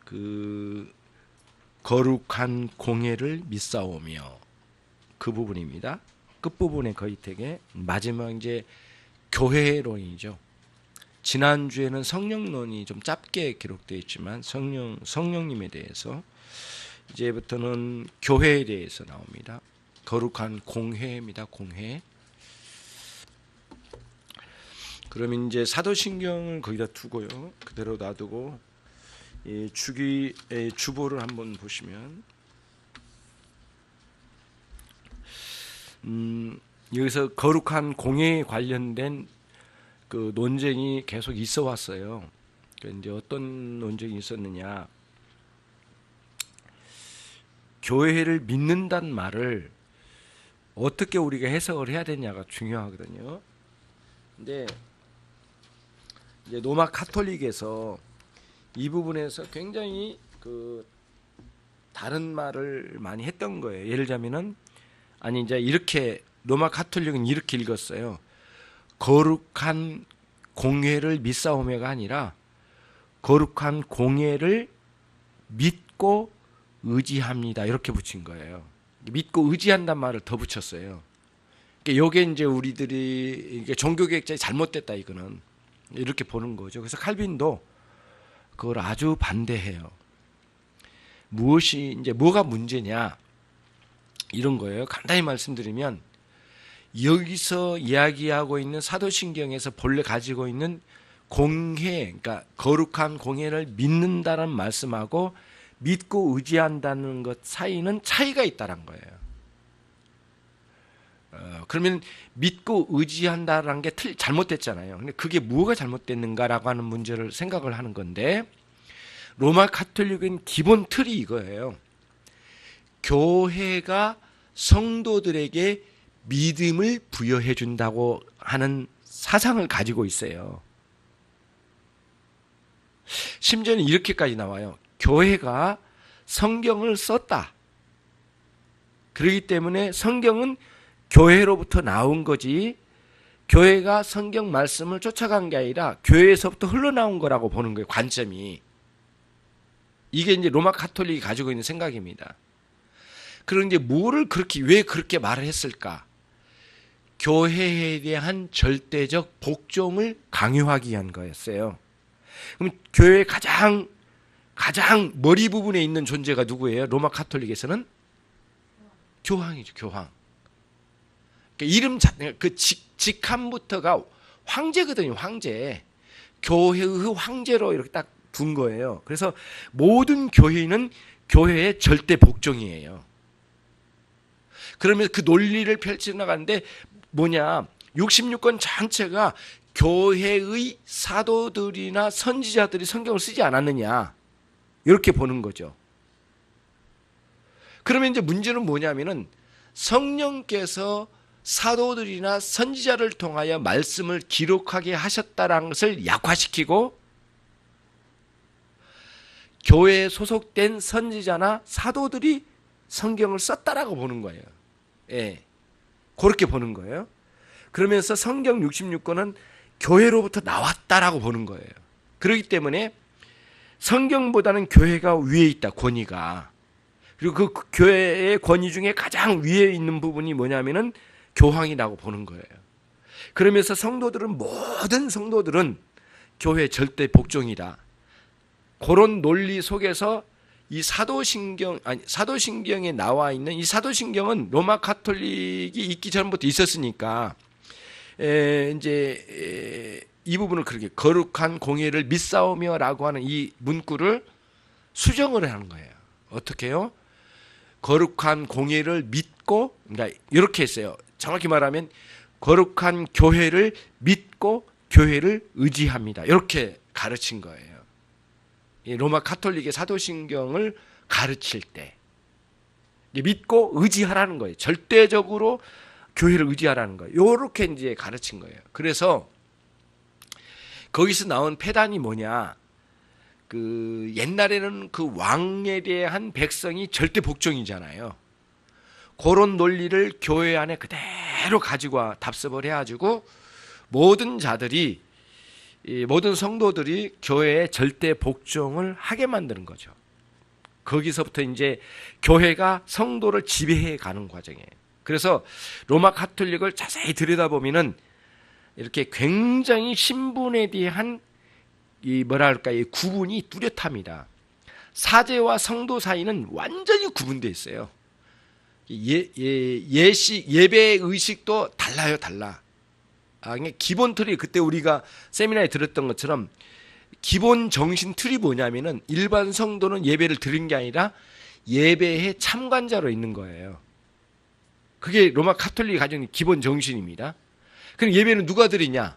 그 거룩한 공회를 믿사오며 그 부분입니다. 끝부분에 거의 되게 마지막 이제 교회론이죠. 지난주에는 성령론이 좀 짧게 기록되어 있지만 성령님에 대해서 이제부터는 교회에 대해서 나옵니다. 거룩한 공회입니다. 공회. 그럼 이제 사도신경을 거기다 두고요. 그대로 놔두고 이 주보를 한번 보시면 여기서 거룩한 공회에 관련된 그 논쟁이 계속 있어 왔어요. 그러니까 이제 어떤 논쟁이 있었느냐? 교회를 믿는다는 말을 어떻게 우리가 해석을 해야 되냐가 중요하거든요. 근데 이제 로마 카톨릭에서 이 부분에서 굉장히 그 다른 말을 많이 했던 거예요. 예를 들자면은 아니 이제 이렇게 로마 카톨릭은 이렇게 읽었어요. 거룩한 공회를 믿사오며가 아니라 거룩한 공회를 믿고 의지합니다. 이렇게 붙인 거예요. 믿고 의지한다는 말을 더 붙였어요. 그러니까 이게 이제 우리들이 이게 종교개혁자이 잘못됐다 이거는 이렇게 보는 거죠. 그래서 칼빈도 그걸 아주 반대해요. 무엇이 이제 뭐가 문제냐 이런 거예요. 간단히 말씀드리면 여기서 이야기하고 있는 사도신경에서 본래 가지고 있는 공회, 그러니까 거룩한 공회를 믿는다는 말씀하고 믿고 의지한다는 것 사이는 차이가 있다는 거예요. 그러면 믿고 의지한다는 게 잘못됐잖아요. 근데 그게 뭐가 잘못됐는가라고 하는 문제를 생각을 하는 건데 로마 카톨릭은 기본 틀이 이거예요. 교회가 성도들에게 믿음을 부여해 준다고 하는 사상을 가지고 있어요. 심지어는 이렇게까지 나와요. 교회가 성경을 썼다. 그렇기 때문에 성경은 교회로부터 나온 거지 교회가 성경 말씀을 쫓아간 게 아니라 교회에서부터 흘러나온 거라고 보는 거예요. 관점이. 이게 이제 로마 카톨릭이 가지고 있는 생각입니다. 그런데 뭐를 그렇게 왜 그렇게 말을 했을까? 교회에 대한 절대적 복종을 강요하기 위한 거였어요. 그럼 교회의 가장 머리 부분에 있는 존재가 누구예요? 로마 카톨릭에서는 교황이죠. 교황. 이름 그 직함부터가 황제거든요. 황제. 교회의 황제로 이렇게 딱 둔 거예요. 그래서 모든 교회는 교회의 절대 복종이에요. 그러면 그 논리를 펼쳐 나가는데 뭐냐? 66권 전체가 교회의 사도들이나 선지자들이 성경을 쓰지 않았느냐? 이렇게 보는 거죠. 그러면 이제 문제는 뭐냐면은 성령께서 사도들이나 선지자를 통하여 말씀을 기록하게 하셨다는 것을 약화시키고 교회에 소속된 선지자나 사도들이 성경을 썼다라고 보는 거예요. 예. 그렇게 보는 거예요. 그러면서 성경 66권은 교회로부터 나왔다라고 보는 거예요. 그렇기 때문에 성경보다는 교회가 위에 있다, 권위가. 그리고 그 교회의 권위 중에 가장 위에 있는 부분이 뭐냐면은 교황이라고 보는 거예요. 그러면서 모든 성도들은 교회 절대 복종이다. 그런 논리 속에서 이 사도신경에 나와 있는 이 사도신경은 로마 카톨릭이 있기 전부터 있었으니까 이제 이 부분을 그렇게 거룩한 공회를 믿사오며라고 하는 이 문구를 수정을 하는 거예요. 어떻게요? 거룩한 공회를 믿고, 그러니까 이렇게 했어요. 정확히 말하면 거룩한 교회를 믿고 교회를 의지합니다. 이렇게 가르친 거예요. 이 로마 카톨릭의 사도신경을 가르칠 때 믿고 의지하라는 거예요. 절대적으로 교회를 의지하라는 거예요. 이렇게 이제 가르친 거예요. 그래서 거기서 나온 폐단이 뭐냐? 그 옛날에는 그 왕에 대한 백성이 절대 복종이잖아요. 그런 논리를 교회 안에 그대로 가지고 답습을 해가지고 모든 자들이 이 모든 성도들이 교회에 절대 복종을 하게 만드는 거죠. 거기서부터 이제 교회가 성도를 지배해 가는 과정이에요. 그래서 로마 가톨릭을 자세히 들여다보면은 이렇게 굉장히 신분에 대한 이 뭐랄까 이 구분이 뚜렷합니다. 사제와 성도 사이는 완전히 구분되어 있어요. 예배 의식도 달라요, 달라. 기본 틀이 그때 우리가 세미나에 들었던 것처럼 기본 정신 틀이 뭐냐면은 일반 성도는 예배를 드린 게 아니라 예배에 참관자로 있는 거예요. 그게 로마 가톨릭이 가진 기본 정신입니다. 그럼 예배는 누가 드리냐?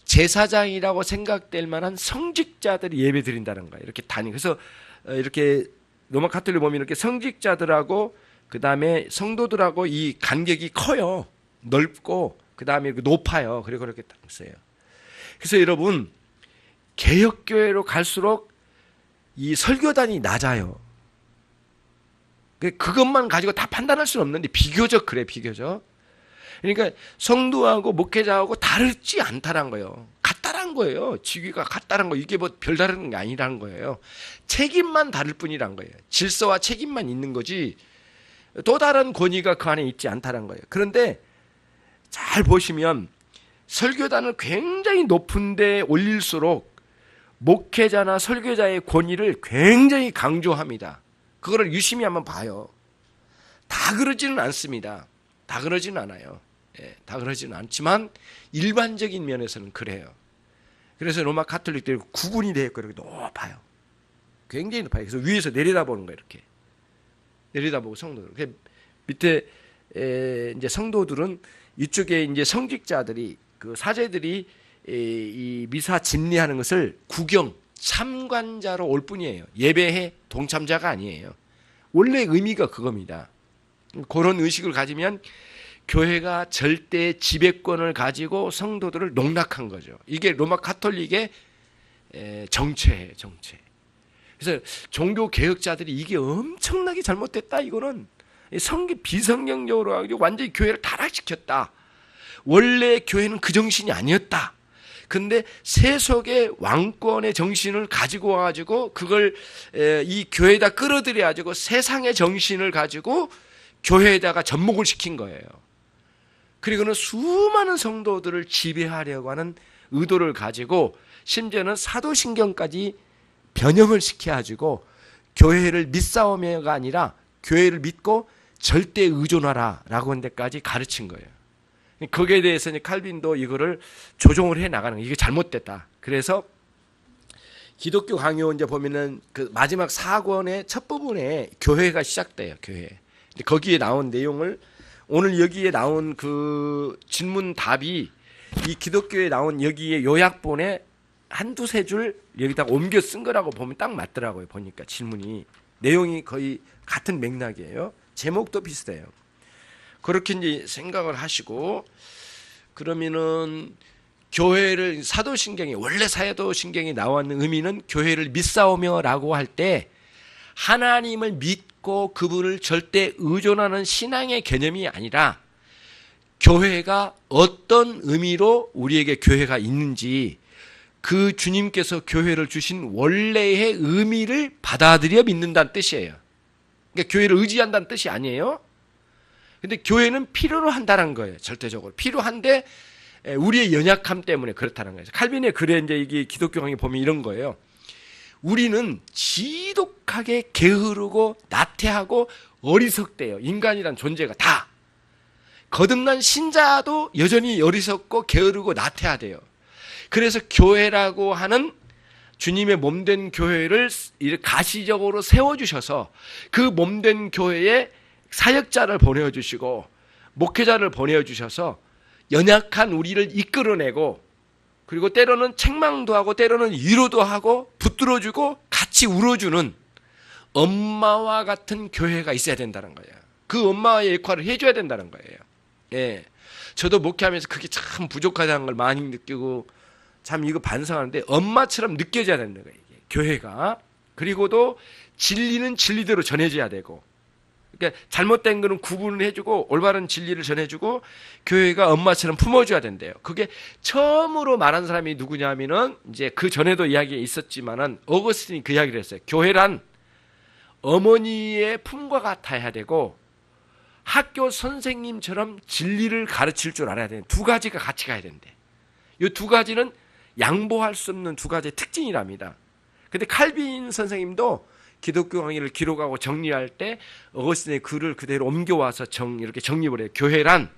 제사장이라고 생각될 만한 성직자들이 예배 드린다는 거예요. 이렇게 그래서 이렇게 로마 가톨릭 보면 이렇게 성직자들하고 그 다음에 성도들하고 이 간격이 커요. 넓고 그 다음에 높아요. 그리고 그렇게 딱 있어요. 그래서 여러분 개혁교회로 갈수록 이 설교단이 낮아요. 그것만 가지고 다 판단할 수는 없는데 비교적 그래, 비교적. 그러니까 성도하고 목회자하고 다르지 않다란 거예요. 같다란 거예요. 직위가 같다란 거. 이게 뭐 별다른 게 아니라는 거예요. 책임만 다를 뿐이란 거예요. 질서와 책임만 있는 거지 또 다른 권위가 그 안에 있지 않다란 거예요. 그런데 잘 보시면 설교단을 굉장히 높은 데 올릴수록 목회자나 설교자의 권위를 굉장히 강조합니다. 그거를 유심히 한번 봐요. 다 그러지는 않습니다. 다 그러지는 않아요. 예, 다 그러지는 않지만 일반적인 면에서는 그래요. 그래서 로마 가톨릭들이 구분이 되어 있고 이렇게 높아요. 굉장히 높아요. 그래서 위에서 내려다보는 거예요. 이렇게 내려다보고 성도들. 밑에 이제 성도들은 이쪽에 이제 성직자들이 그 사제들이 이 미사 진리하는 것을 구경 참관자로 올 뿐이에요. 예배에 동참자가 아니에요. 원래 의미가 그겁니다. 그런 의식을 가지면 교회가 절대 지배권을 가지고 성도들을 농락한 거죠. 이게 로마 가톨릭의 정체예요, 정체. 그래서 종교 개혁자들이 이게 엄청나게 잘못됐다. 이거는 비성경적으로 가지고 완전히 교회를 타락시켰다. 원래 교회는 그 정신이 아니었다. 근데 세속의 왕권의 정신을 가지고 와가지고 그걸 이 교회에다 끌어들여 가지고 세상의 정신을 가지고 교회에다가 접목을 시킨 거예요. 그리고는 수많은 성도들을 지배하려고 하는 의도를 가지고 심지어는 사도신경까지 변형을 시켜가지고 교회를 믿사오며가 아니라 교회를 믿고 절대 의존하라 라고 하는 데까지 가르친 거예요. 거기에 대해서 칼빈도 이거를 조정을 해 나가는 거예요. 이게 잘못됐다. 그래서 기독교 강요 이제 보면은 그 마지막 4권의 첫 부분에 교회가 시작돼요. 교회. 거기에 나온 내용을 오늘 여기에 나온 그 질문 답이 이 기독교에 나온 여기에 요약본에 한두 세 줄 여기다 옮겨 쓴 거라고 보면 딱 맞더라고요. 보니까 질문이 내용이 거의 같은 맥락이에요. 제목도 비슷해요. 그렇게 이제 생각을 하시고 그러면은 교회를 사도신경이 원래 사도신경이 나왔는 의미는 교회를 믿사오며라고 할 때 하나님을 믿고 그분을 절대 의존하는 신앙의 개념이 아니라 교회가 어떤 의미로 우리에게 교회가 있는지 그 주님께서 교회를 주신 원래의 의미를 받아들여 믿는다는 뜻이에요. 그러니까 교회를 의지한다는 뜻이 아니에요. 근데 교회는 필요로 한다는 거예요. 절대적으로 필요한데 우리의 연약함 때문에 그렇다는 거예요. 칼빈의 글에 이제 이게 기독교 강의 보면 이런 거예요. 우리는 지독하게 게으르고 나태하고 어리석대요. 인간이란 존재가 다. 거듭난 신자도 여전히 어리석고 게으르고 나태하대요. 그래서 교회라고 하는 주님의 몸된 교회를 가시적으로 세워주셔서 그 몸된 교회에 사역자를 보내주시고 목회자를 보내주셔서 연약한 우리를 이끌어내고 그리고 때로는 책망도 하고 때로는 위로도 하고 붙들어주고 같이 울어주는 엄마와 같은 교회가 있어야 된다는 거예요. 그 엄마의 역할을 해줘야 된다는 거예요. 예, 저도 목회하면서 그게 참 부족하다는 걸 많이 느끼고 참 이거 반성하는데 엄마처럼 느껴져야 된다는 거예요. 이게. 교회가. 그리고도 진리는 진리대로 전해져야 되고 그러니까 잘못된 거는 구분을 해주고 올바른 진리를 전해주고 교회가 엄마처럼 품어줘야 된대요. 그게 처음으로 말한 사람이 누구냐면은 이제 그 전에도 이야기가 있었지만은 어거스틴이 그 이야기를 했어요. 교회란 어머니의 품과 같아야 되고 학교 선생님처럼 진리를 가르칠 줄 알아야 되는 두 가지가 같이 가야 된대. 이 두 가지는 양보할 수 없는 두 가지의 특징이랍니다. 근데 칼빈 선생님도 기독교 강의를 기록하고 정리할 때 어거스틴의 글을 그대로 옮겨와서 이렇게 정립을 해요. 교회란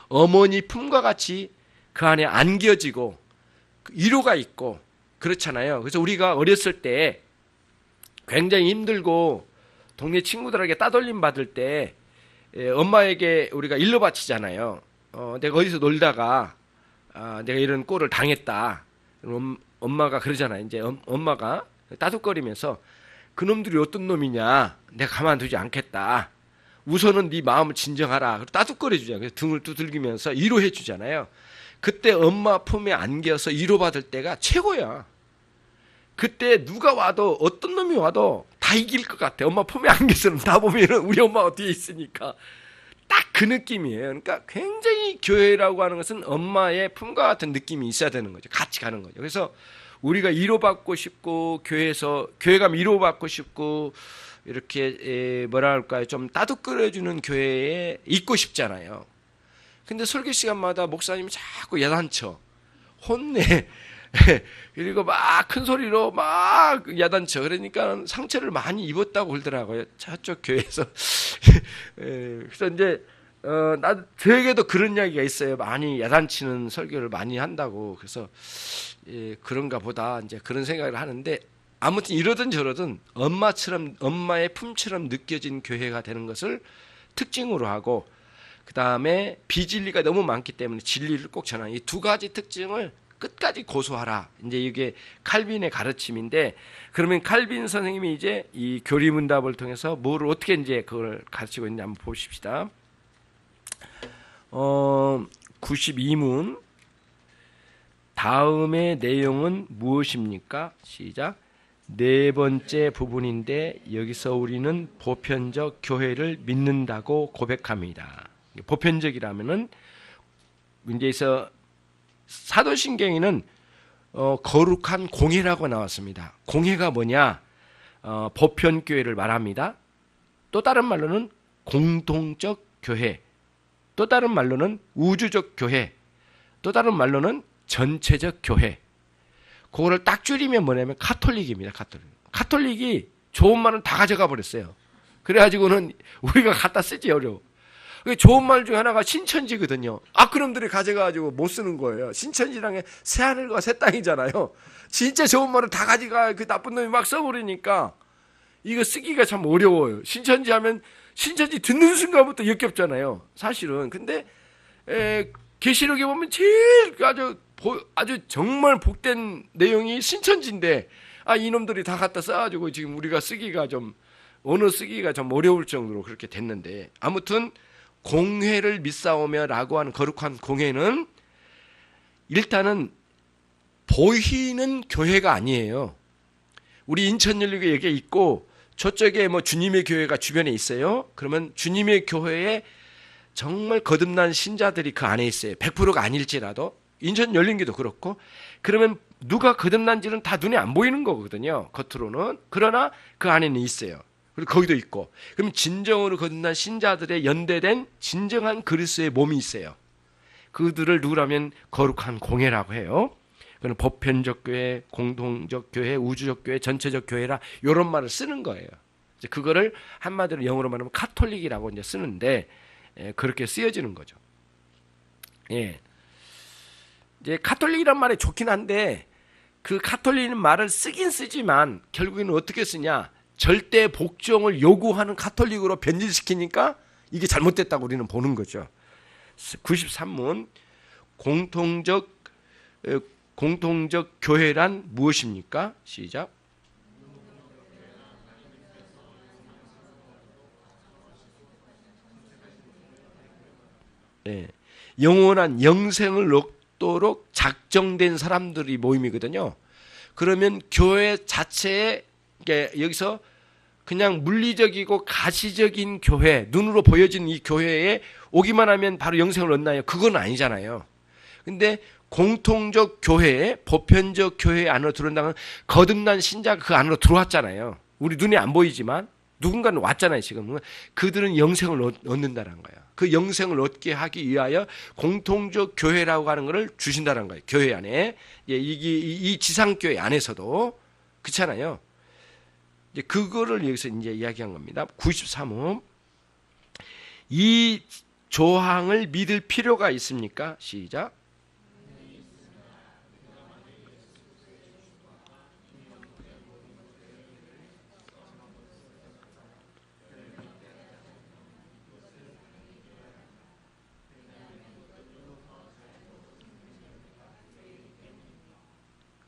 어머니 품과 같이 그 안에 안겨지고 위로가 있고 그렇잖아요. 그래서 우리가 어렸을 때 굉장히 힘들고 동네 친구들에게 따돌림 받을 때 엄마에게 우리가 일러 바치잖아요. 내가 어디서 놀다가 내가 이런 꼴을 당했다. 그럼 엄마가 그러잖아요. 이제 엄마가 따둑거리면서 그놈들이 어떤 놈이냐. 내가 가만두지 않겠다. 우선은 네 마음을 진정하라. 따둑거려 주잖아요. 그래서 등을 두들기면서 위로해 주잖아요. 그때 엄마 품에 안겨서 위로받을 때가 최고야. 그때 누가 와도 어떤 놈이 와도 다 이길 것 같아. 엄마 품에 안겨서는 다 보면은 우리 엄마가 뒤에 있으니까 딱 그 느낌이에요. 그러니까 굉장히 교회라고 하는 것은 엄마의 품과 같은 느낌이 있어야 되는 거죠. 같이 가는 거죠. 그래서 우리가 위로받고 싶고 교회가 위로받고 싶고 이렇게 뭐라 할까요? 좀 따뜻거려주는 교회에 있고 싶잖아요. 근데 설교 시간마다 목사님이 자꾸 야단쳐 혼내 그리고 막 큰 소리로 막 야단쳐. 그러니까 상처를 많이 입었다고 그러더라고요. 저쪽 교회에서. 그래서 이제 저에게도 그런 이야기가 있어요. 많이 야단치는 설교를 많이 한다고. 그래서 그런가 보다 이제 그런 생각을 하는데 아무튼 이러든 저러든 엄마의 품처럼 느껴진 교회가 되는 것을 특징으로 하고 그 다음에 비진리가 너무 많기 때문에 진리를 꼭 전하는 이 두 가지 특징을 끝까지 고수하라. 이제 이게 칼빈의 가르침인데 그러면 칼빈 선생님이 이제 이 교리문답을 통해서 뭘 어떻게 이제 그걸 가르치고 있는지 한번 보십시다. 92문 다음의 내용은 무엇입니까? 시작. 네 번째 부분인데 여기서 우리는 보편적 교회를 믿는다고 고백합니다. 보편적이라면은 문제에서 사도신경에는 거룩한 공회라고 나왔습니다. 공회가 뭐냐? 보편교회를 말합니다. 또 다른 말로는 공동적 교회, 또 다른 말로는 우주적 교회, 또 다른 말로는 전체적 교회. 그거를 딱 줄이면 뭐냐면 카톨릭입니다. 카톨릭이 좋은 말은 다 가져가 버렸어요. 그래가지고는 우리가 갖다 쓰기 어려워. 좋은 말 중에 하나가 신천지거든요. 그놈들이 가져가가지고 못 쓰는 거예요. 신천지랑의 새하늘과 새 땅이잖아요. 진짜 좋은 말을 다 가져가 그 나쁜 놈이 막 써버리니까 이거 쓰기가 참 어려워요. 신천지 하면 신천지 듣는 순간부터 역겹잖아요. 사실은. 근데 계시록에 보면 제일 아주 정말 복된 내용이 신천지인데 이놈들이 다 갖다 써가지고 지금 우리가 쓰기가 좀 언어 쓰기가 좀 어려울 정도로 그렇게 됐는데 아무튼 공회를 믿사오며 라고 하는 거룩한 공회는 일단은 보이는 교회가 아니에요. 우리 인천연립교회 여기에 있고 저쪽에 뭐 주님의 교회가 주변에 있어요. 그러면 주님의 교회에 정말 거듭난 신자들이 그 안에 있어요. 100%가 아닐지라도 인천연립교회도 그렇고 그러면 누가 거듭난지는 다 눈에 안 보이는 거거든요. 겉으로는. 그러나 그 안에는 있어요. 그리고 거기도 있고 그러면 진정으로 거듭난 신자들의 연대된 진정한 그리스도의 몸이 있어요. 그들을 누구라면 거룩한 공회라고 해요. 그는 보편적 교회, 공동적 교회, 우주적 교회, 전체적 교회라 이런 말을 쓰는 거예요. 이제 그거를 한마디로 영어로 말하면 카톨릭이라고 이제 쓰는데 그렇게 쓰여지는 거죠. 예. 이제 카톨릭이란 말이 좋긴 한데 그 카톨릭은 말을 쓰긴 쓰지만 결국에는 어떻게 쓰냐? 절대 복종을 요구하는 카톨릭으로 변질시키니까 이게 잘못됐다고 우리는 보는 거죠. 93문 공통적 교회란 무엇입니까? 시작. 네. 영원한 영생을 얻도록 작정된 사람들이 모임이거든요. 그러면 교회 자체에 여기서 그냥 물리적이고 가시적인 교회, 눈으로 보여지는 이 교회에 오기만 하면 바로 영생을 얻나요? 그건 아니잖아요. 근데 공통적 교회에, 보편적 교회 안으로 들어온다면 거듭난 신자가 그 안으로 들어왔잖아요. 우리 눈에 안 보이지만 누군가는 왔잖아요. 지금 그들은 영생을 얻는다는 거예요. 그 영생을 얻게 하기 위하여 공통적 교회라고 하는 것을 주신다는 거예요. 교회 안에. 이 지상교회 안에서도 그렇잖아요. 이제 그거를 여기서 이제 이야기한 겁니다. 93호. 이 조항을 믿을 필요가 있습니까? 시작.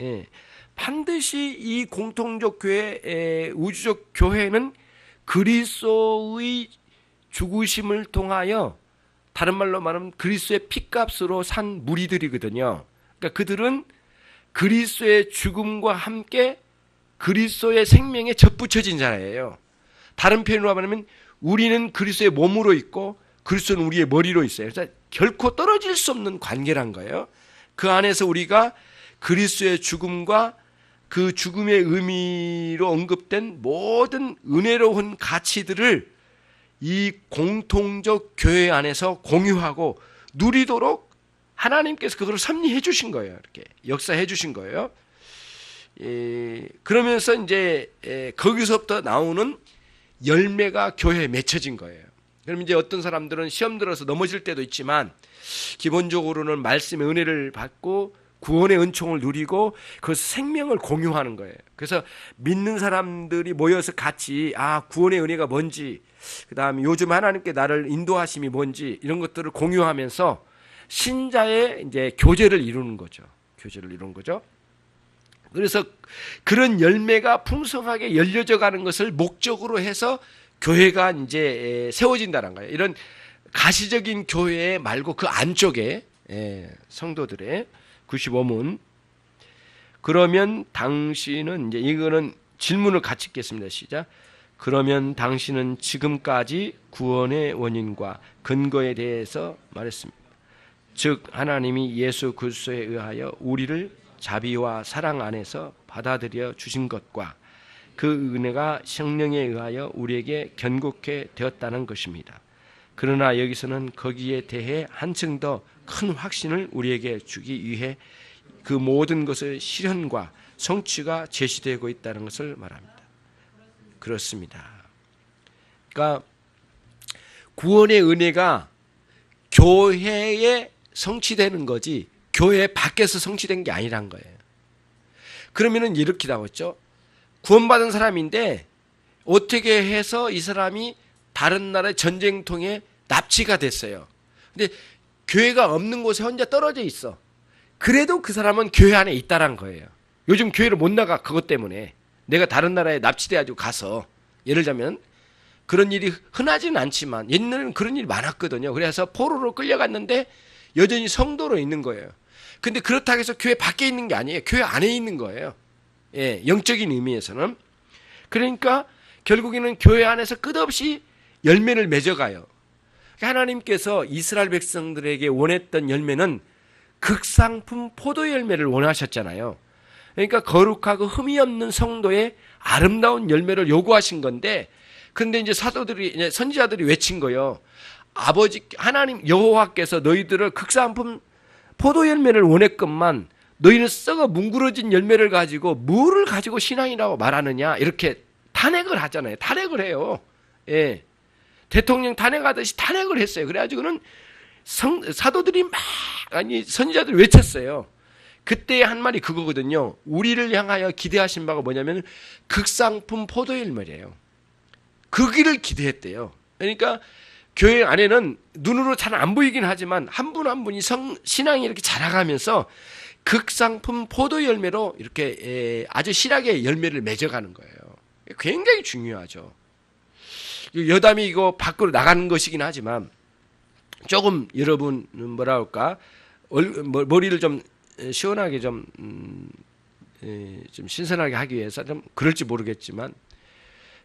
예, 반드시 이 공통적 교회, 우주적 교회는 그리스도의 죽으심을 통하여, 다른 말로 말하면 그리스도의 피값으로 산 무리들이거든요. 그러니까 그들은 그리스도의 죽음과 함께 그리스도의 생명에 접붙여진 자예요. 다른 표현으로 말하면 우리는 그리스도의 몸으로 있고 그리스도는 우리의 머리로 있어요. 그래서 결코 떨어질 수 없는 관계란 거예요. 그 안에서 우리가 그리스도의 죽음과 그 죽음의 의미로 언급된 모든 은혜로운 가치들을 이 공통적 교회 안에서 공유하고 누리도록 하나님께서 그걸 섭리해 주신 거예요. 이렇게 역사해 주신 거예요. 그러면서 이제 거기서부터 나오는 열매가 교회에 맺혀진 거예요. 그럼 이제 어떤 사람들은 시험 들어서 넘어질 때도 있지만 기본적으로는 말씀의 은혜를 받고 구원의 은총을 누리고 그 생명을 공유하는 거예요. 그래서 믿는 사람들이 모여서 같이 구원의 은혜가 뭔지, 그다음에 요즘 하나님께 나를 인도하심이 뭔지 이런 것들을 공유하면서 신자의 이제 교제를 이루는 거죠. 교제를 이루는 거죠. 그래서 그런 열매가 풍성하게 열려져 가는 것을 목적으로 해서 교회가 이제 세워진다는 거예요. 이런 가시적인 교회 말고 그 안쪽에 성도들의 95문. 그러면 당신은, 이제 이거는 질문을 같이 읽겠습니다. 시작. 그러면 당신은 지금까지 구원의 원인과 근거에 대해서 말했습니다. 즉 하나님이 예수 그리스도에 의하여 우리를 자비와 사랑 안에서 받아들여 주신 것과 그 은혜가 성령에 의하여 우리에게 견고케 되었다는 것입니다. 그러나 여기서는 거기에 대해 한층 더 큰 확신을 우리에게 주기 위해 그 모든 것의 실현과 성취가 제시되고 있다는 것을 말합니다. 그렇습니다. 그러니까 구원의 은혜가 교회에 성취되는 거지 교회 밖에서 성취된 게 아니란 거예요. 그러면은 이렇게 나왔죠. 구원받은 사람인데 어떻게 해서 이 사람이 다른 나라의 전쟁통에 납치가 됐어요. 근데 교회가 없는 곳에 혼자 떨어져 있어. 그래도 그 사람은 교회 안에 있다란 거예요. 요즘 교회를 못 나가. 그것 때문에 내가 다른 나라에 납치돼가지고 가서, 예를 들자면 그런 일이 흔하지는 않지만 옛날에는 그런 일이 많았거든요. 그래서 포로로 끌려갔는데 여전히 성도로 있는 거예요. 근데 그렇다고 해서 교회 밖에 있는 게 아니에요. 교회 안에 있는 거예요. 영적인 의미에서는. 그러니까 결국에는 교회 안에서 끝없이 열매를 맺어가요. 하나님께서 이스라엘 백성들에게 원했던 열매는 극상품 포도 열매를 원하셨잖아요. 그러니까 거룩하고 흠이 없는 성도의 아름다운 열매를 요구하신 건데, 근데 이제 사도들이, 선지자들이 외친 거예요. 아버지 하나님 여호와께서 너희들을 극상품 포도 열매를 원했건만 너희는 썩어 뭉그러진 열매를 가지고 뭐를 가지고 신앙이라고 말하느냐, 이렇게 탄핵을 하잖아요. 탄핵을 해요. 대통령 탄핵하듯이 탄핵을 했어요. 그래가지고는 사도들이 선지자들이 외쳤어요. 그때 한 말이 그거거든요. 우리를 향하여 기대하신 바가 뭐냐면 극상품 포도열매래요. 그 길을 기대했대요. 그러니까 교회 안에는 눈으로 잘 안 보이긴 하지만 한 분 한 분이 신앙이 이렇게 자라가면서 극상품 포도열매로 이렇게 아주 실하게 열매를 맺어가는 거예요. 굉장히 중요하죠. 여담이 이거 밖으로 나가는 것이긴 하지만 조금 여러분 뭐라 할까, 머리를 좀 시원하게 좀 신선하게 하기 위해서 좀 그럴지 모르겠지만,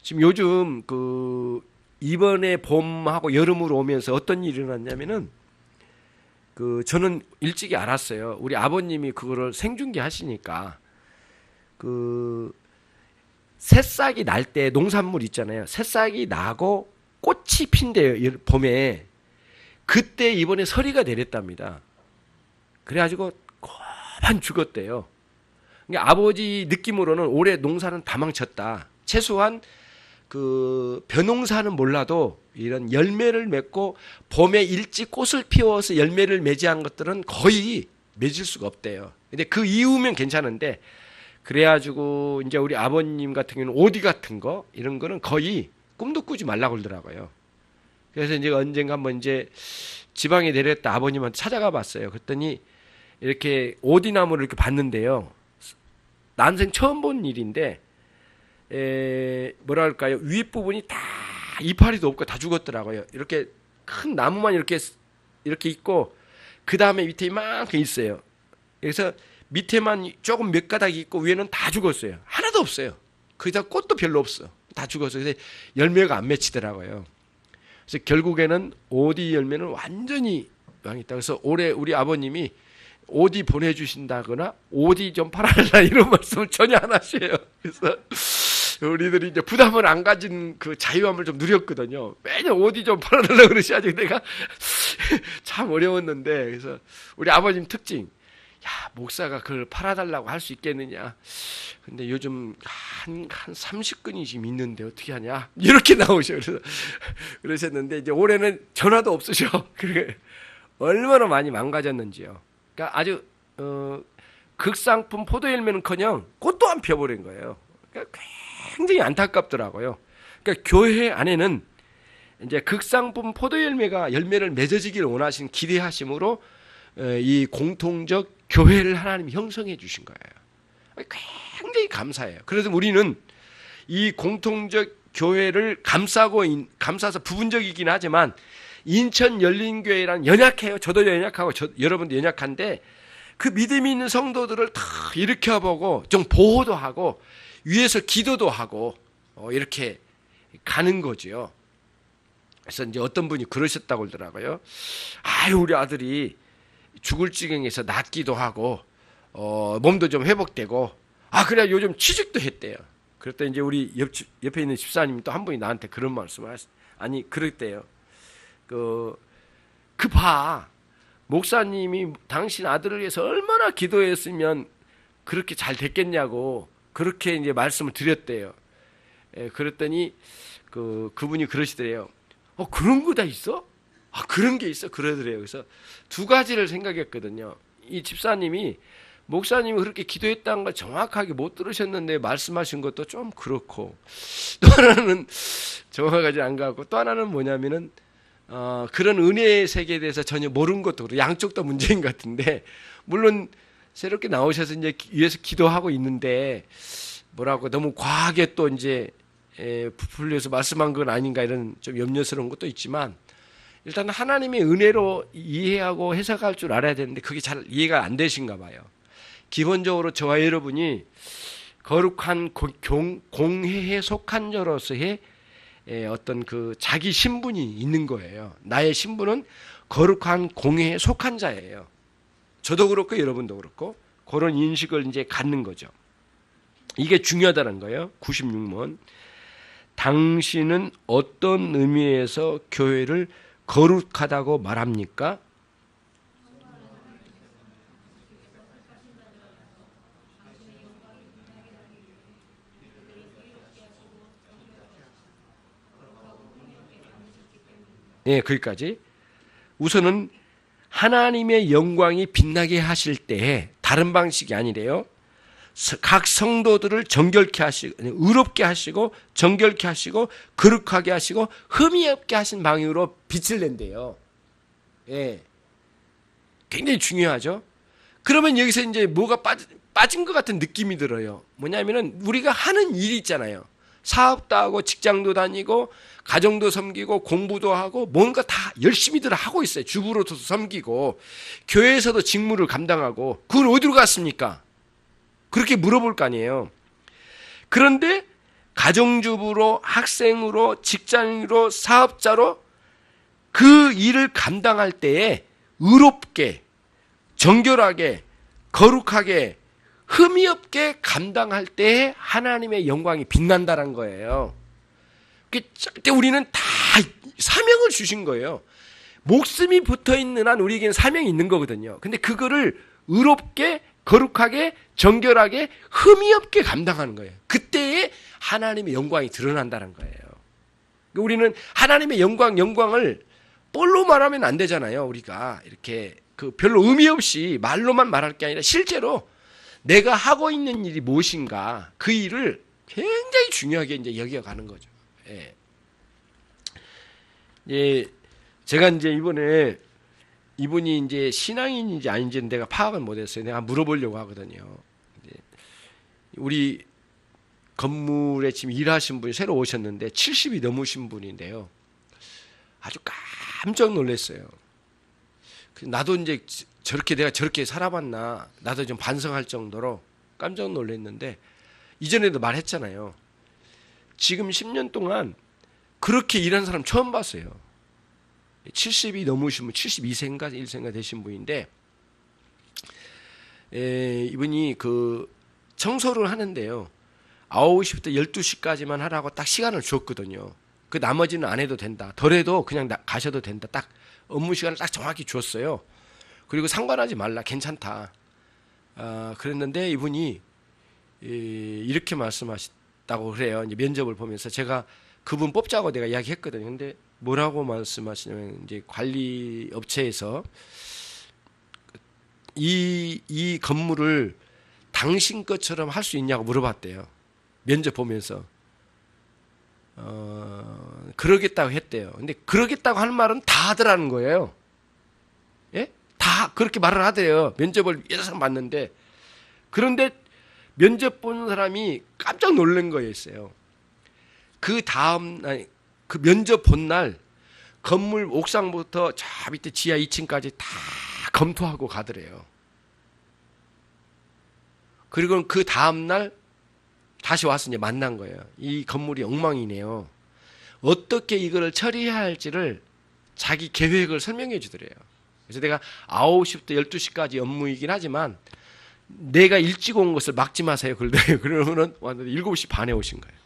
지금 요즘 그 이번에 봄하고 여름으로 오면서 어떤 일이 일어났냐면은 그 저는 일찍이 알았어요. 우리 아버님이 그거를 생중계 하시니까 그 새싹이 날 때 농산물 있잖아요. 새싹이 나고 꽃이 핀대요. 봄에. 그때 이번에 서리가 내렸답니다. 그래가지고 고만 죽었대요. 그러니까 아버지 느낌으로는 올해 농사는 다 망쳤다. 최소한 그 벼농사는 몰라도 이런 열매를 맺고 봄에 일찍 꽃을 피워서 열매를 맺이한 것들은 거의 맺을 수가 없대요. 근데 그 이후면 괜찮은데 그래가지고 이제 우리 아버님 같은 경우는 오디 같은 거 이런 거는 거의 꿈도 꾸지 말라고 그러더라고요. 그래서 이제 언젠가 한번 이제 지방에 내렸다 아버님한테 찾아가 봤어요. 그랬더니 이렇게 오디나무를 이렇게 봤는데요. 난생 처음 본 일인데 뭐랄까요, 윗부분이 다 이파리도 없고 다 죽었더라고요. 이렇게 큰 나무만 이렇게 있고 그 다음에 밑에 이만큼 있어요. 그래서 밑에만 조금 몇 가닥이 있고 위에는 다 죽었어요. 하나도 없어요. 거기다 꽃도 별로 없어. 다 죽었어요. 그래서 열매가 안 맺히더라고요. 그래서 결국에는 오디 열매는 완전히 망했다. 그래서 올해 우리 아버님이 오디 보내주신다거나 오디 좀 팔아달라 이런 말씀을 전혀 안 하셔요. 그래서 우리들이 이제 부담을 안 가진 그 자유함을 좀 누렸거든요. 매년 오디 좀 팔아달라 그러셔야지 내가 참 어려웠는데, 그래서 우리 아버님 특징, 야, 목사가 그걸 팔아달라고 할 수 있겠느냐. 근데 요즘 한 30근이 지금 있는데 어떻게 하냐. 이렇게 나오셔. 그래서 그러셨는데 이제 올해는 전화도 없으셔. 그게 얼마나 많이 망가졌는지요. 그러니까 아주 극상품 포도 열매는커녕 꽃도 안 펴버린 거예요. 그러니까 굉장히 안타깝더라고요. 그러니까 교회 안에는 이제 극상품 포도 열매를 맺어지기를 원하신 기대하심으로 이 공통적 교회를 하나님이 형성해 주신 거예요. 굉장히 감사해요. 그래서 우리는 이 공통적 교회를 감싸서 부분적이긴 하지만 인천 열린교회란 연약해요. 저도 연약하고 여러분도 연약한데 그 믿음이 있는 성도들을 다 일으켜보고 좀 보호도 하고 위에서 기도도 하고 이렇게 가는 거죠. 그래서 이제 어떤 분이 그러셨다고 그러더라고요. 아유, 우리 아들이 죽을 지경에서 낫기도 하고 몸도 좀 회복되고 그래 요즘 취직도 했대요. 그랬더니 이제 우리 옆에 있는 집사님이 또 한 분이 나한테 그런 말씀을 그랬대요. 그 봐, 목사님이 당신 아들을 위해서 얼마나 기도했으면 그렇게 잘 됐겠냐고 그렇게 이제 말씀을 드렸대요. 그랬더니 그분이 그러시더래요. 그런 거 다 있어? 그런 게 있어? 그러더래요. 그래서 두 가지를 생각했거든요. 이 집사님이 목사님이 그렇게 기도했다는 걸 정확하게 못 들으셨는데 말씀하신 것도 좀 그렇고, 또 하나는 정확하지 안 가고, 또 하나는 뭐냐면은 그런 은혜의 세계에 대해서 전혀 모르는 것도 그렇고, 양쪽 다 문제인 것 같은데, 물론 새롭게 나오셔서 이제 위에서 기도하고 있는데 뭐라고 너무 과하게 또 이제 부풀려서 말씀한 건 아닌가 이런 좀 염려스러운 것도 있지만, 일단 하나님의 은혜로 이해하고 해석할 줄 알아야 되는데 그게 잘 이해가 안 되신가 봐요. 기본적으로 저와 여러분이 거룩한 공회에 속한 자로서의 어떤 그 자기 신분이 있는 거예요. 나의 신분은 거룩한 공회에 속한 자예요. 저도 그렇고 여러분도 그렇고 그런 인식을 이제 갖는 거죠. 이게 중요하다는 거예요. 96번. 당신은 어떤 의미에서 교회를 거룩하다고 말합니까? 예, 거기까지. 우선은 하나님의 영광이 빛나게 하실 때 다른 방식이 아니래요. 각 성도들을 정결케 하시고 의롭게 하시고 정결케 하시고 거룩하게 하시고 흠이 없게 하신 방향으로 빛을 낸대요. 예, 굉장히 중요하죠. 그러면 여기서 이제 뭐가 빠진 것 같은 느낌이 들어요. 뭐냐면은 우리가 하는 일이 있잖아요. 사업도 하고 직장도 다니고 가정도 섬기고 공부도 하고 뭔가 다 열심히들 하고 있어요. 주부로도 섬기고 교회에서도 직무를 감당하고 그건 어디로 갔습니까? 그렇게 물어볼 거 아니에요. 그런데 가정주부로, 학생으로, 직장인으로, 사업자로 그 일을 감당할 때에 의롭게, 정결하게, 거룩하게, 흠이 없게 감당할 때에 하나님의 영광이 빛난다는 거예요. 그때 우리는 다 사명을 주신 거예요. 목숨이 붙어있는 한 우리에게는 사명이 있는 거거든요. 근데 그거를 의롭게, 거룩하게, 정결하게, 흠이 없게 감당하는 거예요. 그때에 하나님의 영광이 드러난다는 거예요. 우리는 하나님의 영광을 뻘로 말하면 안 되잖아요. 우리가 이렇게 별로 의미 없이 말로만 말할 게 아니라 실제로 내가 하고 있는 일이 무엇인가, 그 일을 굉장히 중요하게 이제 여겨가는 거죠. 예. 예, 제가 이제 이번에 이분이 이제 신앙인인지 아닌지는 내가 파악을 못했어요. 내가 물어보려고 하거든요. 우리 건물에 지금 일하신 분이 새로 오셨는데 70이 넘으신 분인데요. 아주 깜짝 놀랐어요. 나도 이제 내가 저렇게 살아봤나, 나도 좀 반성할 정도로 깜짝 놀랐는데, 이전에도 말했잖아요. 지금 10년 동안 그렇게 일한 사람 처음 봤어요. 70이 넘으신 분, 72세인가 1세인가 되신 분인데, 이분이 청소를 하는데요. 9시부터 12시까지만 하라고 딱 시간을 줬거든요. 그 나머지는 안 해도 된다. 덜해도 그냥 가셔도 된다. 딱 업무 시간을 딱 정확히 줬어요. 그리고 상관하지 말라. 괜찮다. 그랬는데 이분이 이렇게 말씀하셨다고 그래요. 이제 면접을 보면서 제가 그분 뽑자고 내가 이야기했거든요. 근데 뭐라고 말씀하시냐면, 이제 관리 업체에서 이 건물을 당신 것처럼 할 수 있냐고 물어봤대요. 면접 보면서. 그러겠다고 했대요. 근데 그러겠다고 하는 말은 다 하더라는 거예요. 예? 다 그렇게 말을 하대요. 면접을 여러 사람 봤는데. 그런데 면접 본 사람이 깜짝 놀란 거였어요. 그 다음 날, 그 면접 본 날 건물 옥상부터 저 밑에 지하 2층까지 다 검토하고 가더래요. 그리고 그 다음 날 다시 와서 이제 만난 거예요. 이 건물이 엉망이네요. 어떻게 이거를 처리해야 할지를 자기 계획을 설명해 주더래요. 그래서 내가 9시부터 12시까지 업무이긴 하지만 내가 일찍 온 것을 막지 마세요. 그러면은 왔는데 7시 반에 오신 거예요.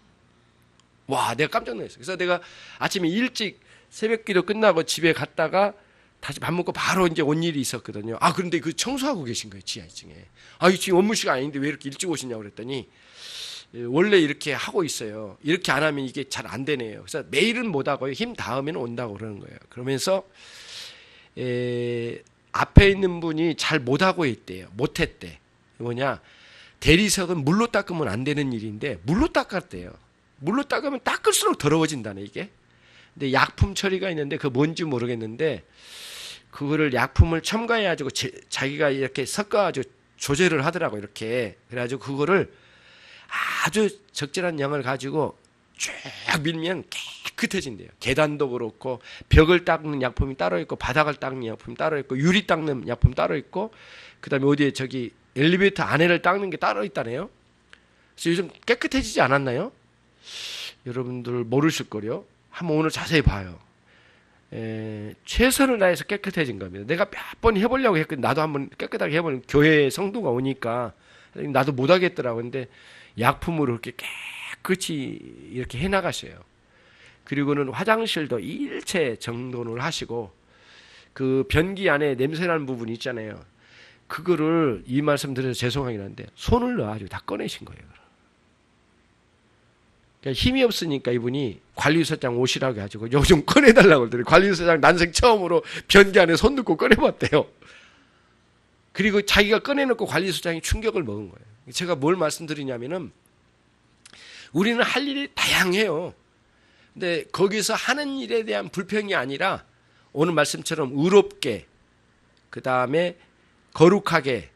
와, 내가 깜짝 놀랐어요. 그래서 내가 아침에 일찍 새벽 기도 끝나고 집에 갔다가 다시 밥 먹고 바로 이제 온 일이 있었거든요. 그런데 청소하고 계신 거예요. 지하 2층에. 지금 업무 시간 아닌데 왜 이렇게 일찍 오시냐고 그랬더니, 원래 이렇게 하고 있어요. 이렇게 안 하면 이게 잘 안 되네요. 그래서 매일은 못 하고요. 힘 닿으면 온다고 그러는 거예요. 그러면서 앞에 있는 분이 잘 못 하고 있대요. 못 했대. 뭐냐? 대리석은 물로 닦으면 안 되는 일인데 물로 닦았대요. 물로 닦으면 닦을수록 더러워진다네, 이게. 근데 약품 처리가 있는데 그거 뭔지 모르겠는데 그거를 약품을 첨가해가지고 자기가 이렇게 섞어가지고 조제를 하더라고, 이렇게. 그래가지고 그거를 아주 적절한 양을 가지고 쫙 밀면 깨끗해진대요. 계단도 그렇고, 벽을 닦는 약품이 따로 있고, 바닥을 닦는 약품이 따로 있고, 유리 닦는 약품 따로 있고, 그 다음에 어디에 엘리베이터 안에를 닦는 게 따로 있다네요. 그래서 요즘 깨끗해지지 않았나요? 여러분들 모르실 거요. 한번 오늘 자세히 봐요. 최선을 다해서 깨끗해진 겁니다. 내가 몇 번 해보려고 했거든. 나도 한번 깨끗하게 해보는, 교회에 성도가 오니까 나도 못하겠더라고. 근데 약품으로 이렇게 깨끗이 이렇게 해나가셔요. 그리고는 화장실도 일체 정돈을 하시고, 그 변기 안에 냄새나는 부분이 있잖아요. 그거를 이 말씀 드려서 죄송하긴 한데 손을 넣어가지고 다 꺼내신 거예요. 그러니까 힘이 없으니까 이분이 관리소장 오시라고 해가지고 요즘 꺼내달라고 그러더니 관리소장 난생 처음으로 변기 안에 손 넣고 꺼내봤대요. 그리고 자기가 꺼내놓고 관리소장이 충격을 먹은 거예요. 제가 뭘 말씀드리냐면은 우리는 할 일이 다양해요. 근데 거기서 하는 일에 대한 불평이 아니라 오늘 말씀처럼 의롭게, 그 다음에 거룩하게,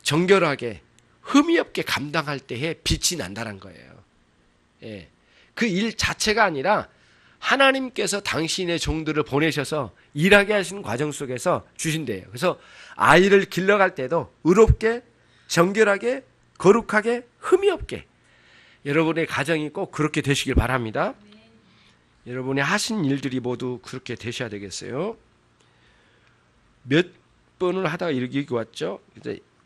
정결하게, 흠이 없게 감당할 때에 빛이 난다는 거예요. 예. 그 일 자체가 아니라 하나님께서 당신의 종들을 보내셔서 일하게 하시는 과정 속에서 주신대요. 그래서 아이를 길러갈 때도 의롭게, 정결하게, 거룩하게, 흠이 없게. 여러분의 가정이 꼭 그렇게 되시길 바랍니다. 여러분이 하신 일들이 모두 그렇게 되셔야 되겠어요. 몇 번을 하다가 이렇게 왔죠.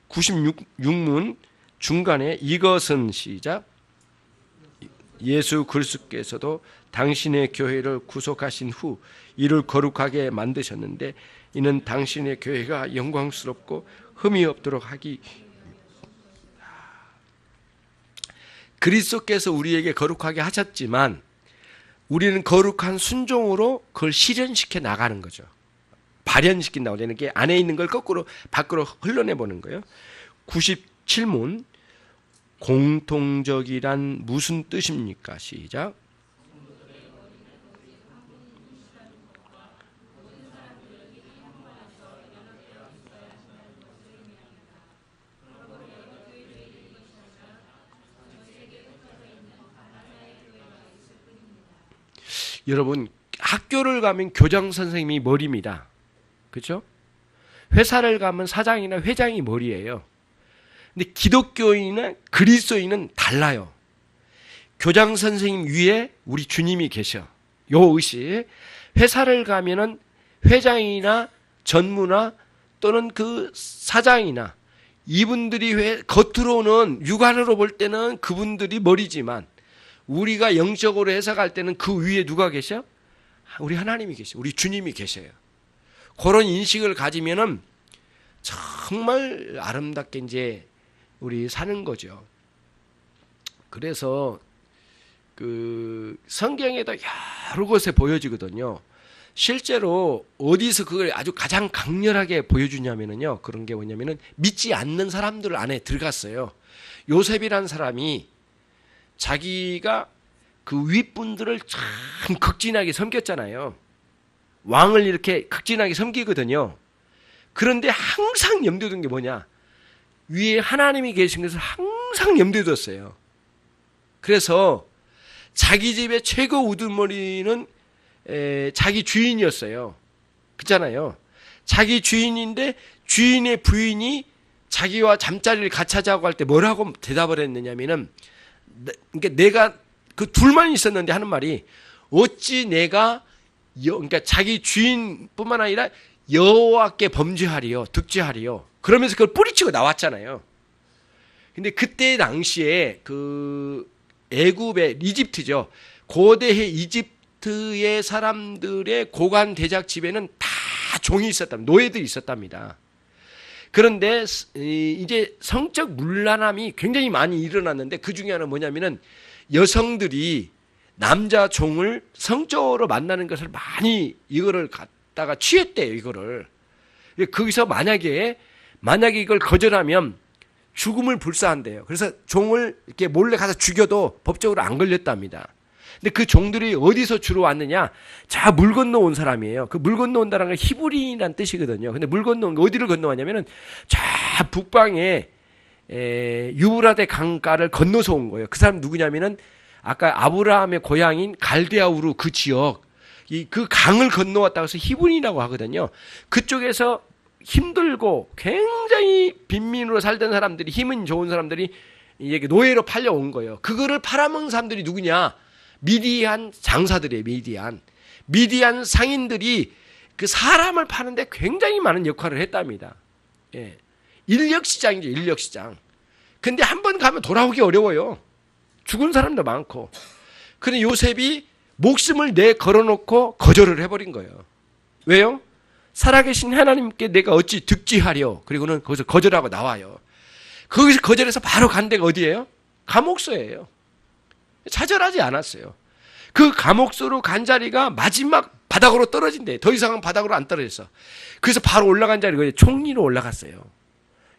96문 중간에 이것은 시작. 예수 그리스도께서도 당신의 교회를 구속하신 후 이를 거룩하게 만드셨는데 이는 당신의 교회가 영광스럽고 흠이 없도록 하기. 그리스도께서 우리에게 거룩하게 하셨지만 우리는 거룩한 순종으로 그걸 실현시켜 나가는 거죠. 발현시킨다고 하는 게 안에 있는 걸 거꾸로 밖으로 흘러내보는 거예요. 97문 공통적이란 무슨 뜻입니까? 시작. 여러분 학교를 가면 교장 선생님이 머리입니다. 그렇죠? 회사를 가면 사장이나 회장이 머리예요. 근데 기독교인이나 그리스도인은 달라요. 교장 선생님 위에 우리 주님이 계셔. 요 의식. 회사를 가면은 회장이나 전무나 또는 그 사장이나 이분들이 겉으로는 육안으로 볼 때는 그분들이 머리지만 우리가 영적으로 해석할 때는 그 위에 누가 계셔? 우리 하나님이 계셔. 우리 주님이 계셔요. 그런 인식을 가지면은 정말 아름답게 이제 우리 사는 거죠. 그래서 그 성경에도 여러 곳에 보여지거든요. 실제로 어디서 그걸 아주 가장 강렬하게 보여주냐면요. 그런 게 뭐냐면은 믿지 않는 사람들 안에 들어갔어요. 요셉이라는 사람이 자기가 그 윗분들을 참 극진하게 섬겼잖아요. 왕을 이렇게 극진하게 섬기거든요. 그런데 항상 염두에 둔 게 뭐냐? 위에 하나님이 계신 것을 항상 염두에 뒀어요. 그래서 자기 집의 최고 우두머리는 자기 주인이었어요. 그렇잖아요. 자기 주인인데 주인의 부인이 자기와 잠자리를 같이 하자고 할 때 뭐라고 대답을 했느냐면은 그러니까 내가 그 둘만 있었는데 하는 말이 어찌 내가 그러니까 자기 주인뿐만 아니라 여호와께 범죄하리요, 득죄하리요. 그러면서 그걸 뿌리치고 나왔잖아요. 근데 그때 당시에 그 애굽의 이집트죠. 고대의 이집트의 사람들의 고관 대작 집에는 다 종이 있었답니다. 노예들이 있었답니다. 그런데 이제 성적 문란함이 굉장히 많이 일어났는데 그 중에 하나는 뭐냐면은 여성들이 남자 종을 성적으로 만나는 것을 많이 이거를 갖다가 취했대요. 이거를. 거기서 만약에 이걸 거절하면 죽음을 불사한대요. 그래서 종을 이렇게 몰래 가서 죽여도 법적으로 안 걸렸답니다. 근데 그 종들이 어디서 주로 왔느냐? 자, 물 건너 온 사람이에요. 그 물 건너 온다는 건 히브리인이라는 뜻이거든요. 근데 물 건너 온 게 어디를 건너왔냐면은 자, 북방에 유브라데 강가를 건너서 온 거예요. 그 사람 누구냐면은 아까 아브라함의 고향인 갈대아 우르 그 지역, 그 강을 건너왔다고 해서 히브리인이라고 하거든요. 그쪽에서 힘들고 굉장히 빈민으로 살던 사람들이, 힘은 좋은 사람들이 이제 노예로 팔려온 거예요. 그거를 팔아먹는 사람들이 누구냐? 미디안 장사들이에요. 미디안 상인들이 그 사람을 파는데 굉장히 많은 역할을 했답니다. 예. 인력시장이죠. 인력시장. 근데 한 번 가면 돌아오기 어려워요. 죽은 사람도 많고. 그런데 요셉이 목숨을 걸어놓고 거절을 해버린 거예요. 왜요? 살아계신 하나님께 내가 어찌 득지하려. 그리고는 거기서 거절하고 나와요. 거기서 거절해서 바로 간 데가 어디예요? 감옥소예요. 좌절하지 않았어요. 그 감옥소로 간 자리가 마지막 바닥으로 떨어진대. 더 이상은 바닥으로 안 떨어졌어. 그래서 바로 올라간 자리가 총리로 올라갔어요.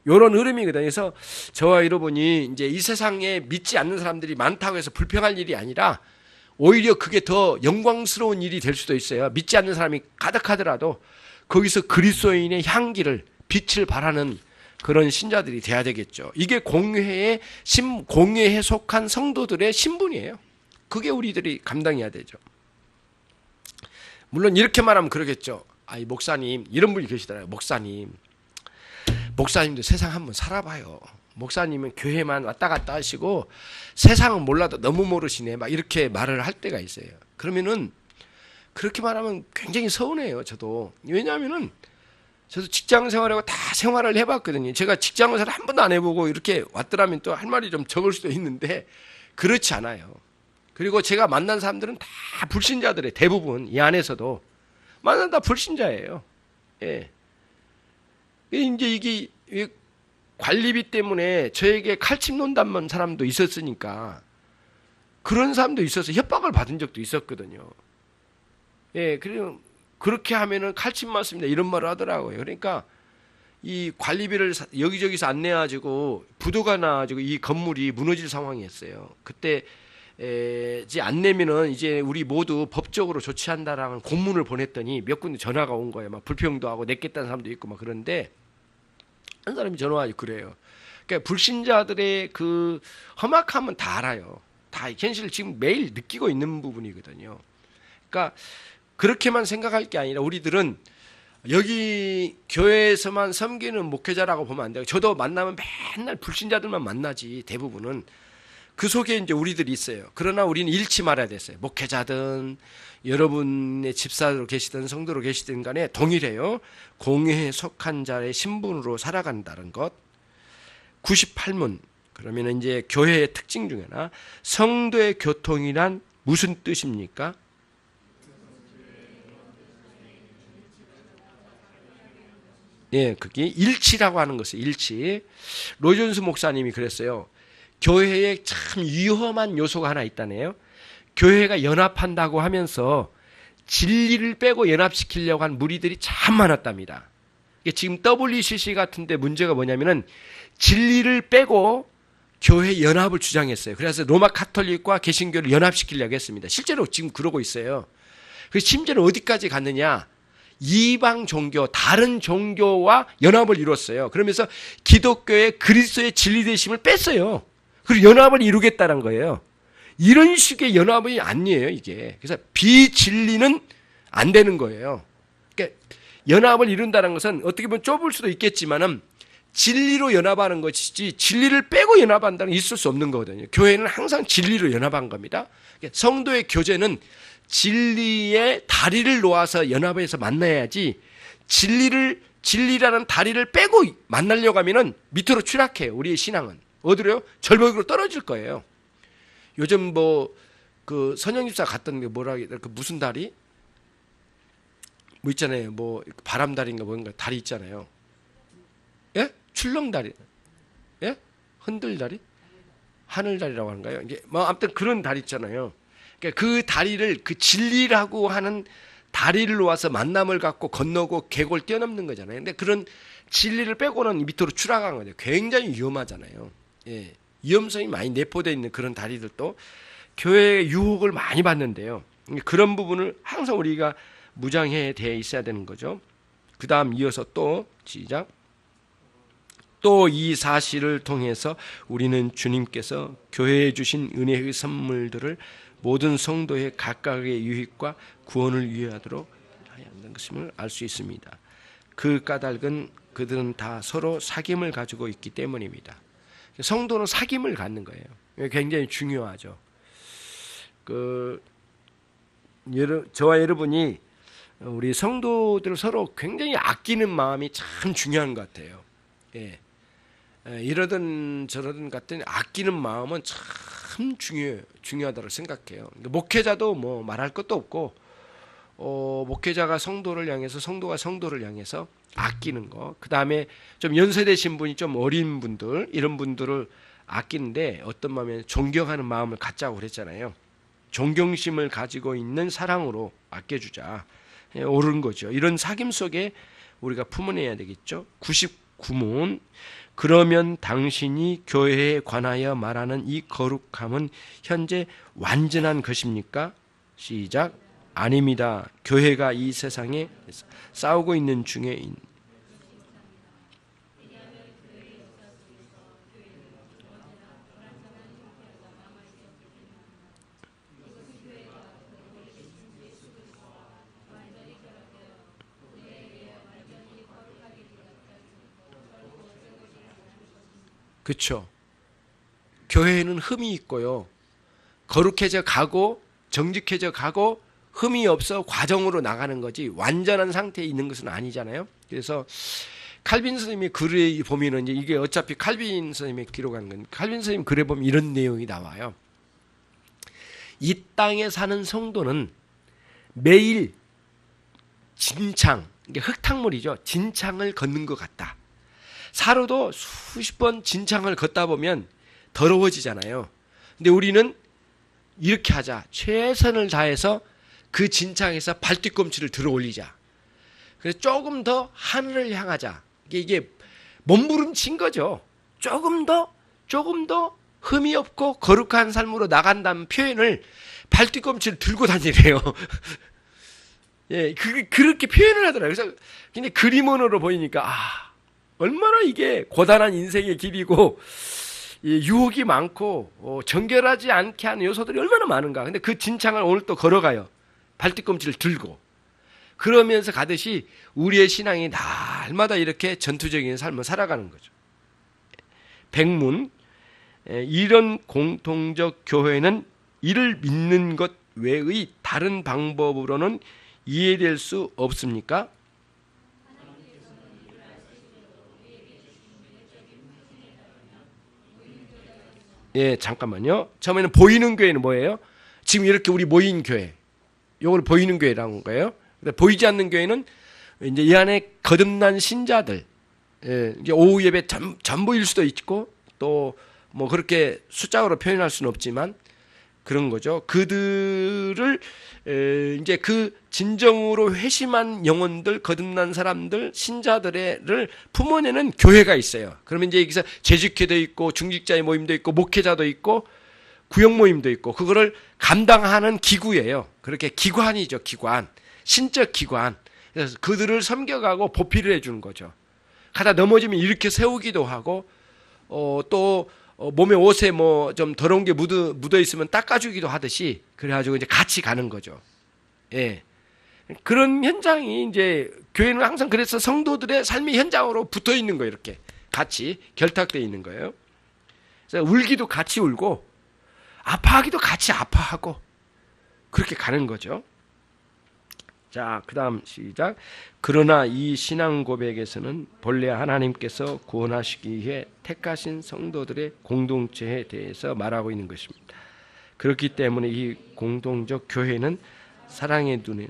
이런 흐름이거든요. 그래서 저와 여러분이 이제 이 세상에 믿지 않는 사람들이 많다고 해서 불평할 일이 아니라 오히려 그게 더 영광스러운 일이 될 수도 있어요. 믿지 않는 사람이 가득하더라도 거기서 그리스도인의 향기를, 빛을 발하는 그런 신자들이 돼야 되겠죠. 이게 공회에 속한 성도들의 신분이에요. 그게 우리들이 감당해야 되죠. 물론 이렇게 말하면 그러겠죠. 아이 목사님, 이런 분이 계시더라고요. 목사님도 세상 한번 살아봐요. 목사님은 교회만 왔다 갔다 하시고 세상은 몰라도 너무 모르시네 막 이렇게 말을 할 때가 있어요. 그러면은 그렇게 말하면 굉장히 서운해요. 저도. 왜냐하면은 저도 직장 생활하고 다 생활을 해봤거든요. 제가 직장 생활 한 번도 안 해보고 이렇게 왔더라면 또 할 말이 좀 적을 수도 있는데 그렇지 않아요. 그리고 제가 만난 사람들은 다 불신자들의 대부분 이 안에서도 만난 다 불신자예요. 예. 이제 이게 관리비 때문에 저에게 칼침 논다는 사람도 있었으니까 그런 사람도 있어서 협박을 받은 적도 있었거든요. 예, 그리고 그렇게 하면은 칼침 맞습니다. 이런 말을 하더라고요. 그러니까 이 관리비를 여기저기서 안 내가지고 부도가 나가지고 이 건물이 무너질 상황이었어요. 그때 이제 안 내면은 이제 우리 모두 법적으로 조치한다라는 공문을 보냈더니 몇 군데 전화가 온 거예요. 막 불평도 하고 냈겠다는 사람도 있고 막 그런데 한 사람이 전화와서 그래요. 그러니까 불신자들의 그 험악함은 다 알아요. 다 현실을 지금 매일 느끼고 있는 부분이거든요. 그러니까 그렇게만 생각할 게 아니라 우리들은 여기 교회에서만 섬기는 목회자라고 보면 안 돼요. 저도 만나면 맨날 불신자들만 만나지 대부분은. 그 속에 이제 우리들이 있어요. 그러나 우리는 잃지 말아야 됐어요. 목회자든 여러분의 집사로 계시든 성도로 계시든 간에 동일해요. 공회에 속한 자의 신분으로 살아간다는 것. 98문. 그러면 이제 교회의 특징 중에 하나. 성도의 교통이란 무슨 뜻입니까? 예, 그게 일치라고 하는 것이에요. 일치. 로존스 목사님이 그랬어요. 교회에 참 위험한 요소가 하나 있다네요. 교회가 연합한다고 하면서 진리를 빼고 연합시키려고 한 무리들이 참 많았답니다. 지금 WCC 같은데 문제가 뭐냐면은 진리를 빼고 교회 연합을 주장했어요. 그래서 로마 카톨릭과 개신교를 연합시키려고 했습니다. 실제로 지금 그러고 있어요. 그래서 심지어는 어디까지 갔느냐? 이방 종교, 다른 종교와 연합을 이뤘어요. 그러면서 기독교의 그리스도의 진리 되심을 뺐어요. 그리고 연합을 이루겠다는 거예요. 이런 식의 연합이 아니에요, 이게. 그래서 비진리는 안 되는 거예요. 그러니까 연합을 이룬다는 것은 어떻게 보면 좁을 수도 있겠지만은 진리로 연합하는 것이지 진리를 빼고 연합한다는 게 있을 수 없는 거거든요. 교회는 항상 진리로 연합한 겁니다. 그러니까 성도의 교제는 진리의 다리를 놓아서 연합해서 만나야지 진리라는 다리를 빼고 만나려고 하면은 밑으로 추락해요. 우리의 신앙은. 어디로요? 절벽으로 떨어질 거예요. 요즘 뭐 그 선영집사 갔던 게 뭐라 그 무슨 다리? 뭐 있잖아요. 뭐 바람다리인가 뭔가 다리 있잖아요. 예? 출렁다리. 예? 흔들다리? 하늘다리라고 하는가요? 이게 뭐 아무튼 그런 다리 있잖아요. 그러니까 그 다리를 그 진리라고 하는 다리를 놓아서 만남을 갖고 건너고 계곡을 뛰어넘는 거잖아요. 근데 그런 진리를 빼고는 밑으로 추락한 거죠. 굉장히 위험하잖아요. 예. 위험성이 많이 내포되어 있는 그런 다리들도 교회의 유혹을 많이 받는데요. 그런 부분을 항상 우리가 무장해 대해 있어야 되는 거죠. 그 다음 이어서 또 시작. 또 이 사실을 통해서 우리는 주님께서 교회에 주신 은혜의 선물들을 모든 성도의 각각의 유익과 구원을 위하도록 하여 한다는 것임을 알 수 있습니다. 그 까닭은 그들은 다 서로 사귐을 가지고 있기 때문입니다. 성도는 사귐을 갖는 거예요. 굉장히 중요하죠. 저와 여러분이 우리 성도들 서로 굉장히 아끼는 마음이 참 중요한 것 같아요. 예. 이러든 저러든 같은 아끼는 마음은 참 중요하다고 생각해요. 목회자도 뭐 말할 것도 없고, 목회자가 성도를 향해서 성도가 성도를 향해서 아끼는 거. 그 다음에 좀 연세되신 분이 좀 어린 분들 이런 분들을 아끼는데 어떤 마음에 존경하는 마음을 갖자고 그랬잖아요. 존경심을 가지고 있는 사랑으로 아껴주자. 옳은 거죠. 이런 사귐 속에 우리가 품어내야 되겠죠. 99문. 그러면 당신이 교회에 관하여 말하는 이 거룩함은 현재 완전한 것입니까? 시작. 아닙니다. 교회가 이 세상에 싸우고 있는 중에 그렇죠? 교회에는 흠이 있고요. 거룩해져 가고 정직해져 가고 흠이 없어 과정으로 나가는 거지 완전한 상태에 있는 것은 아니잖아요. 그래서 칼빈 스님이 글에 보면은 이게 어차피 칼빈 스님이 기록한 건 칼빈 스님 글에 보면 이런 내용이 나와요. 이 땅에 사는 성도는 매일 진창, 이게 흙탕물이죠. 진창을 걷는 것 같다. 하루도 수십 번 진창을 걷다 보면 더러워지잖아요. 근데 우리는 이렇게 하자. 최선을 다해서 그 진창에서 발뒤꿈치를 들어 올리자. 그래서 조금 더 하늘을 향하자. 이게 몸부림친 거죠. 조금 더 흠이 없고 거룩한 삶으로 나간다는 표현을 발뒤꿈치를 들고 다니래요. 예, 그렇게 표현을 하더라고요. 그래서 근데 그림원으로 보이니까 얼마나 이게 고단한 인생의 길이고 유혹이 많고 정결하지 않게 하는 요소들이 얼마나 많은가. 근데 그 진창을 오늘 또 걸어가요. 발뒤꿈치를 들고. 그러면서 가듯이 우리의 신앙이 날마다 이렇게 전투적인 삶을 살아가는 거죠. 백문, 이런 공통적 교회는 이를 믿는 것 외의 다른 방법으로는 이해될 수 없습니까? 예, 잠깐만요. 처음에는 보이는 교회는 뭐예요? 지금 이렇게 우리 모인 교회. 요걸 보이는 교회라는 거예요. 보이지 않는 교회는 이제 이 안에 거듭난 신자들, 이제 오후 예배 전부일 수도 있고 또 뭐 그렇게 숫자로 표현할 수는 없지만 그런 거죠. 그들을 이제 그 진정으로 회심한 영혼들, 거듭난 사람들, 신자들을 품어내는 교회가 있어요. 그러면 이제 여기서 재직회도 있고 중직자의 모임도 있고 목회자도 있고 구역 모임도 있고 그거를 감당하는 기구예요. 그렇게 기관이죠, 기관. 신적 기관. 그래서 그들을 섬겨가고 보필을 해주는 거죠. 가다 넘어지면 이렇게 세우기도 하고 또 몸에 옷에 뭐 좀 더러운 게 묻어 있으면 닦아주기도 하듯이 그래가지고 이제 같이 가는 거죠. 예. 그런 현장이 이제 교회는 항상 그래서 성도들의 삶의 현장으로 붙어 있는 거예요. 이렇게 같이 결탁되어 있는 거예요. 그래서 울기도 같이 울고 아파하기도 같이 아파하고 그렇게 가는 거죠. 자, 그 다음 시작. 그러나 이 신앙 고백에서는 본래 하나님께서 구원하시기 위해 택하신 성도들의 공동체에 대해서 말하고 있는 것입니다. 그렇기 때문에 이 공동적 교회는 사랑의 눈에,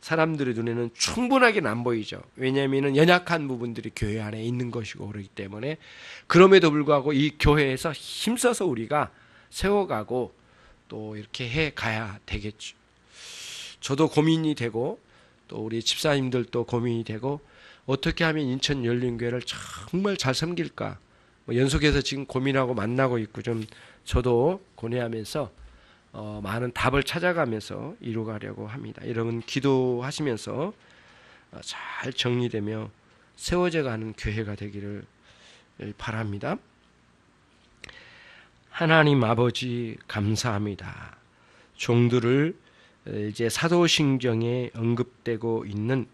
사람들의 눈에는 충분하게는 안 보이죠. 왜냐하면 연약한 부분들이 교회 안에 있는 것이고 그렇기 때문에 그럼에도 불구하고 이 교회에서 힘써서 우리가 세워가고 또 이렇게 해 가야 되겠죠. 저도 고민이 되고 또 우리 집사님들도 고민이 되고 어떻게 하면 인천 열린교회를 정말 잘 섬길까. 연속해서 지금 고민하고 만나고 있고 좀 저도 고뇌하면서 많은 답을 찾아가면서 이루가려고 합니다. 여러분 기도하시면서 잘 정리되며 세워져가는 교회가 되기를 바랍니다. 하나님 아버지 감사합니다. 종들을 이제 사도신경에 언급되고 있는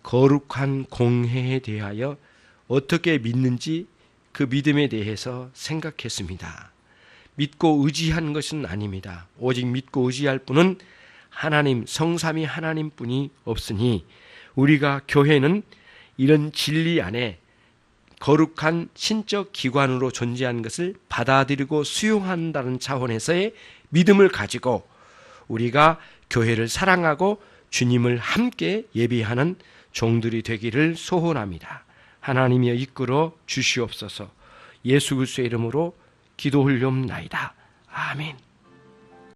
거룩한 공회에 대하여 어떻게 믿는지 그 믿음에 대해서 생각했습니다. 믿고 의지한 것은 아닙니다. 오직 믿고 의지할 분은 하나님, 성삼위 하나님뿐이 없으니 우리가 교회는 이런 진리 안에 거룩한 신적 기관으로 존재하는 것을 받아들이고 수용한다는 차원에서의 믿음을 가지고 우리가 교회를 사랑하고 주님을 함께 예비하는 종들이 되기를 소원합니다. 하나님이여 이끌어 주시옵소서. 예수 그리스도의 이름으로 기도 올리옵나이다. 아멘.